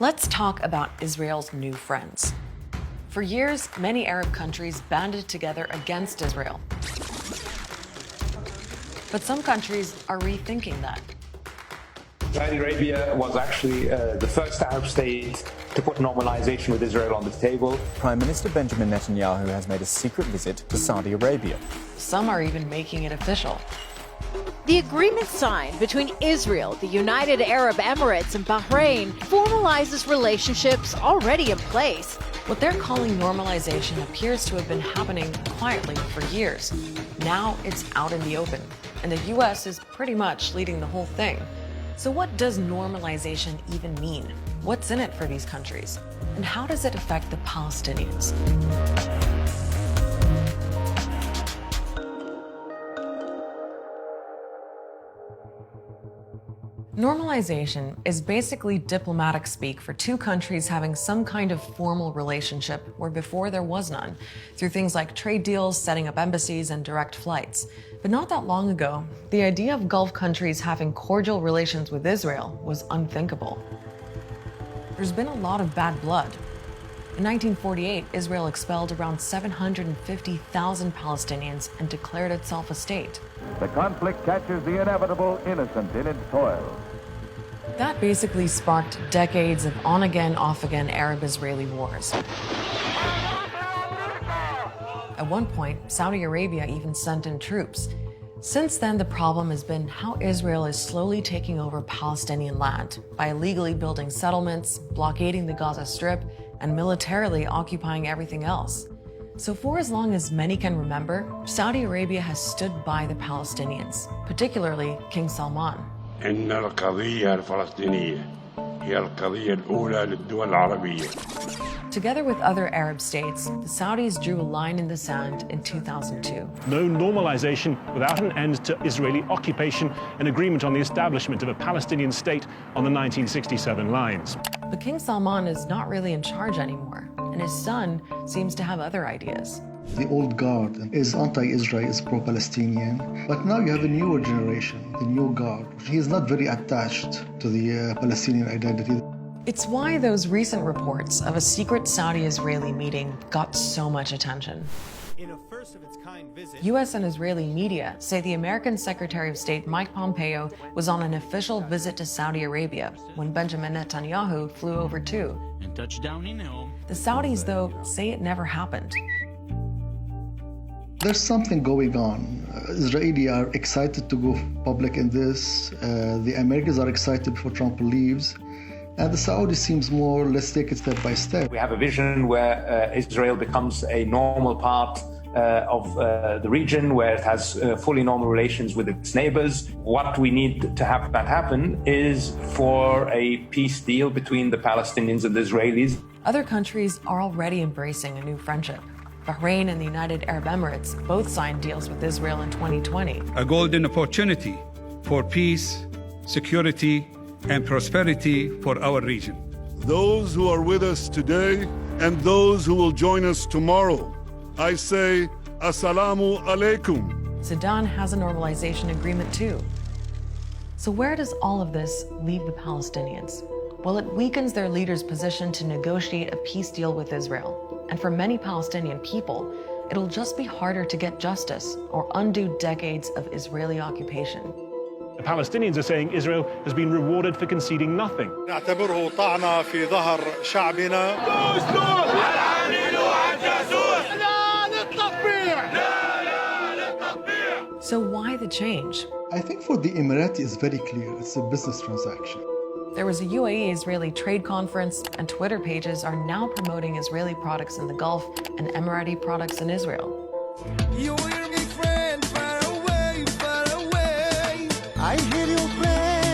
Let's talk about Israel's new friends. For years, many Arab countries banded together against Israel. But some countries are rethinking that. Saudi Arabia was actually the first Arab state to put normalization with Israel on the table. Prime Minister Benjamin Netanyahu has made a secret visit to Saudi Arabia. Some are even making it official. The agreement signed between Israel, the United Arab Emirates, and Bahrain formalizes relationships already in place. What they're calling normalization appears to have been happening quietly for years. Now it's out in the open, and the U.S. is pretty much leading the whole thing. So what does normalization even mean? What's in it for these countries? And how does it affect the Palestinians? Normalization is basically diplomatic speak for two countries having some kind of formal relationship where before there was none, through things like trade deals, setting up embassies, and direct flights. But not that long ago, the idea of Gulf countries having cordial relations with Israel was unthinkable. There's been a lot of bad blood. In 1948, Israel expelled around 750,000 Palestinians and declared itself a state. The conflict catches the inevitable innocent in its toil. That basically sparked decades of on-again, off-again Arab-Israeli wars. At one point, Saudi Arabia even sent in troops. Since then, the problem has been how Israel is slowly taking over Palestinian land by illegally building settlements, blockading the Gaza Strip, and militarily occupying everything else. So for as long as many can remember, Saudi Arabia has stood by the Palestinians, particularly King Salman. إن القضية الفلسطينية هي القضية الأولى للدول العربية. Together with other Arab states, the Saudis drew a line in the sand in 2002. No normalization without an end to Israeli occupation, an agreement on the establishment of a Palestinian state on the 1967 lines. But King Salman is not really in charge anymore, and his son seems to have other ideas. The old guard is anti-Israel, is pro-Palestinian, but now you have a newer generation, the new guard. He is not very attached to the Palestinian identity. It's why those recent reports of a secret Saudi-Israeli meeting got so much attention. In a first-of-its-kind visit, U.S. and Israeli media say the American Secretary of State Mike Pompeo was on an official visit to Saudi Arabia when Benjamin Netanyahu flew over too. and touchdown in home. The Saudis, though, say it never happened. There's something going on. Israelis are excited to go public in this. The Americans are excited before Trump leaves. And the Saudis seems more, let's take it step by step. We have a vision where Israel becomes a normal part of the region, where it has fully normal relations with its neighbors. What we need to have that happen is for a peace deal between the Palestinians and the Israelis. Other countries are already embracing a new friendship. Bahrain and the United Arab Emirates both signed deals with Israel in 2020. A golden opportunity for peace, security, and prosperity for our region. Those who are with us today and those who will join us tomorrow, I say, Assalamu alaikum. Sudan has a normalization agreement too. So where does all of this leave the Palestinians? Well, it weakens their leaders' position to negotiate a peace deal with Israel. And for many Palestinian people, it'll just be harder to get justice or undo decades of Israeli occupation. The Palestinians are saying Israel has been rewarded for conceding nothing. نعتبره طعنة في ظهر شعبنا. So why the change? I think for the Emirati it's very clear. It's a business transaction. There was a UAE-Israeli trade conference, and Twitter pages are now promoting Israeli products in the Gulf and Emirati products in Israel. You hear me, friend, far away, far away. I hear you play.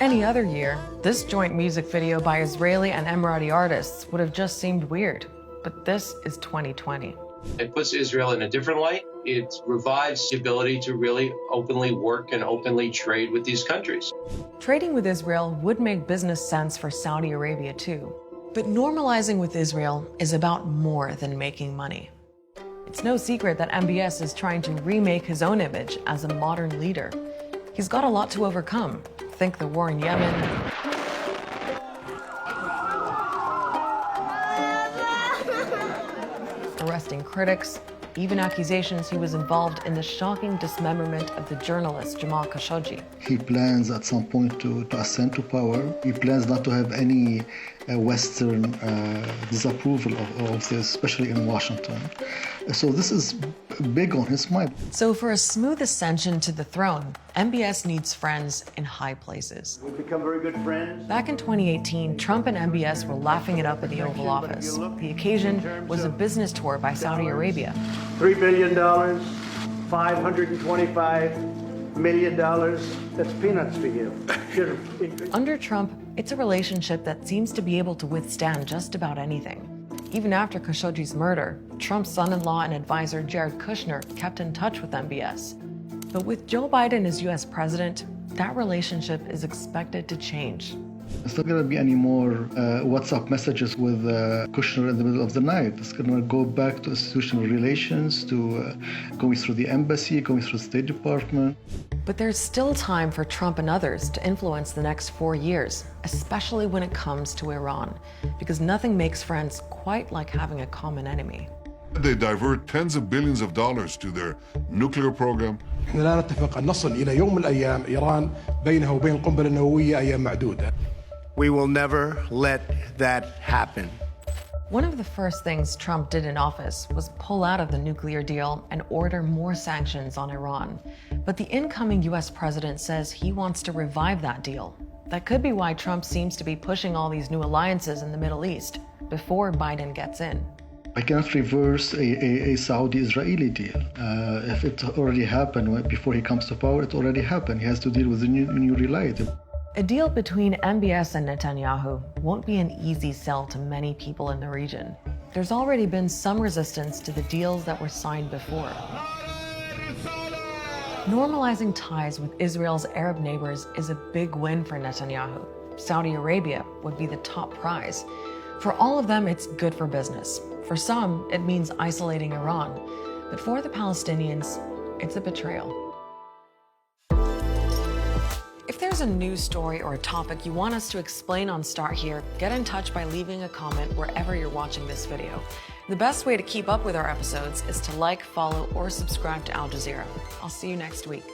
Any other year, this joint music video by Israeli and Emirati artists would have just seemed weird. But this is 2020. It puts Israel in a different light. It revives the ability to really openly work and openly trade with these countries. Trading with Israel would make business sense for Saudi Arabia too. But normalizing with Israel is about more than making money. It's no secret that MBS is trying to remake his own image as a modern leader. He's got a lot to overcome. Think the war in Yemen, blasting critics, even accusations he was involved in the shocking dismemberment of the journalist Jamal Khashoggi. He plans at some point to ascend to power. He plans not to have any Western disapproval of this, especially in Washington. So this is big on his mind. So for a smooth ascension to the throne, MBS needs friends in high places. We've become very good friends. Back in 2018, Trump and MBS were laughing it up at the Oval Office. The occasion was a business tour by Saudi Arabia. $3 billion, $525 million, that's peanuts for you. Under Trump, it's a relationship that seems to be able to withstand just about anything. Even after Khashoggi's murder, Trump's son-in-law and advisor Jared Kushner kept in touch with MBS. But with Joe Biden as US president, that relationship is expected to change. It's not going to be any more WhatsApp messages with Kushner in the middle of the night. It's going to go back to institutional relations, to going through the embassy, going through the State Department. But there's still time for Trump and others to influence the next 4 years, especially when it comes to Iran, because nothing makes friends quite like having a common enemy. They divert tens of billions of dollars to their nuclear program. احنا لا نتفق أن نصل إلى يوم من الأيام إيران بينها وبين القنبلة النووية أيام معدودة. We will never let that happen. One of the first things Trump did in office was pull out of the nuclear deal and order more sanctions on Iran. But the incoming US president says he wants to revive that deal. That could be why Trump seems to be pushing all these new alliances in the Middle East before Biden gets in. I cannot reverse a Saudi-Israeli deal. If it already happened before he comes to power, it already happened. He has to deal with the new reality. A deal between MBS and Netanyahu won't be an easy sell to many people in the region. There's already been some resistance to the deals that were signed before. Normalizing ties with Israel's Arab neighbors is a big win for Netanyahu. Saudi Arabia would be the top prize. For all of them, it's good for business. For some, it means isolating Iran. But for the Palestinians, it's a betrayal. If there's a news story or a topic you want us to explain on Start Here, get in touch by leaving a comment wherever you're watching this video. The best way to keep up with our episodes is to like, follow, or subscribe to Al Jazeera. I'll see you next week.